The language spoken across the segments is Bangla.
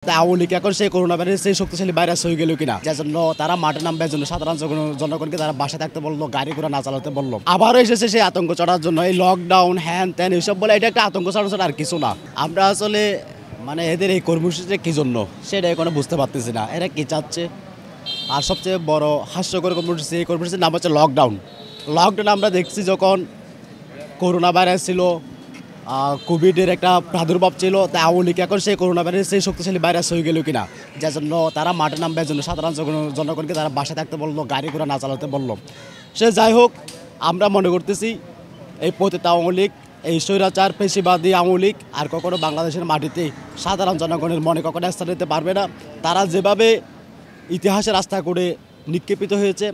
আওয়ামী লীগ এখন সেই করোনা ভাইরাস সেই শক্তিশালী ভাইরাস হয়ে গেল কিনা, যার জন্য তারা মাঠে নামবে, জন্য সাধারণ জনগণকে তারা বাসায় থাকতে বললো, গাড়ি ঘোড়া না চালাতে বললো। আবারও এসেছে সেই আতঙ্ক চড়ার জন্য, এই লকডাউন হ্যান ত্যান এইসব বলে এটা একটা আতঙ্ক চড়া আর কিছু না। আমরা আসলে এদের এই কর্মসূচিটা কি জন্য সেটা এখনো বুঝতে পারতেছি না, এরা কি চাচ্ছে। আর সবচেয়ে বড় হাস্যকর কর্মসূচি, এই কর্মসূচির নাম হচ্ছে লকডাউন। আমরা দেখছি যখন করোনা ভাইরাস ছিল, কোভিডের একটা প্রাদুর্ভাব ছিল, তাই আওয়ামী লীগ এখন সেই করোনা ভাইরাস সেই শক্তিশালী ভাইরাস হয়ে গেল কিনা, যার জন্য তারা মাঠে নামবে, জন্য সাধারণ জনগণকে তারা বাসায় থাকতে বললো, গাড়ি ঘোড়া না চালাতে বললো। সে যাই হোক, আমরা মনে করতেছি এই পতিত আওয়ামী লীগ, এই স্বৈরাচার পেশিবাদী আওয়ামী লীগ আর কখনো বাংলাদেশের মাটিতে সাধারণ জনগণের মনে কখনো স্থান নিতে পারবে না। তারা যেভাবে ইতিহাসের রাস্তা করে নিক্ষেপিত হয়েছে,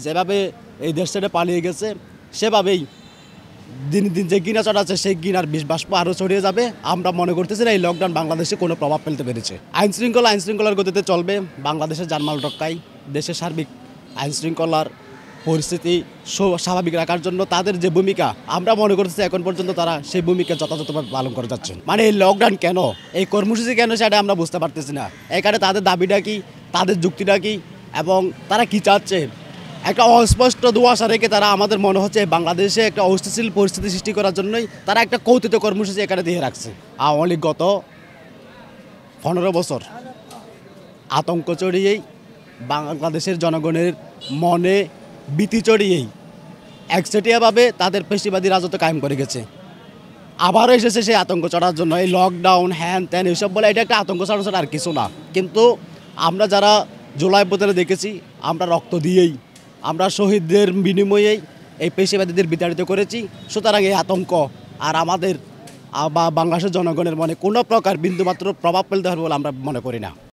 যেভাবে এই দেশ ছেড়ে পালিয়ে গেছে, সেভাবেই দিন দিন যে গিনা চড়াচ্ছে সেই গিনার বিষ বাষ্প আরও ছড়িয়ে যাবে। আমরা মনে করতেছি না এই লকডাউন বাংলাদেশে কোনো প্রভাব ফেলতে পেরেছে। আইন শৃঙ্খলার গতিতে চলবে, বাংলাদেশের জানমাল রক্ষায়, দেশের সার্বিক আইন শৃঙ্খলার পরিস্থিতি স্বাভাবিক রাখার জন্য তাদের যে ভূমিকা, আমরা মনে করতেছি এখন পর্যন্ত তারা সেই ভূমিকা যথাযথভাবে পালন করে যাচ্ছেন। এই লকডাউন কেন, এই কর্মসূচি কেন, সেটা আমরা বুঝতে পারতেছি না। এখানে তাদের দাবিটা কি, তাদের যুক্তিটা কি, এবং তারা কি চাচ্ছে, একটা অস্পষ্ট দুয়াশা রেখে তারা আমাদের মনে হচ্ছে বাংলাদেশে একটা অস্থিতিশীল পরিস্থিতি সৃষ্টি করার জন্যই তারা একটা কৌতুক কর্মসূচি এখানে দিয়ে রাখছে। আওয়ামী লীগ গত 15 বছর আতঙ্ক চড়িয়েই, বাংলাদেশের জনগণের মনে ভীতি চড়িয়েই একচেটিয়াভাবে তাদের পেশিবাদী রাজত্ব কায়েম করে গেছে। আবারও এসেছে সেই আতঙ্ক চড়ার জন্য, এই লকডাউন হ্যান ত্যান এইসব বলে এটা একটা আতঙ্ক চড়া আর কিছু না। কিন্তু আমরা যারা জুলাই বদলে দেখেছি, আমরা রক্ত দিয়েই, আমরা শহীদদের বিনিময়েই এই পেশিবাদীদের বিতাড়িত করেছি। সুতরাং এই আতঙ্ক আর আমাদের বা বাংলাদেশের জনগণের মনে কোনো প্রকার বিন্দুমাত্র প্রভাব ফেলতে পারবে বলে আমরা মনে করি না।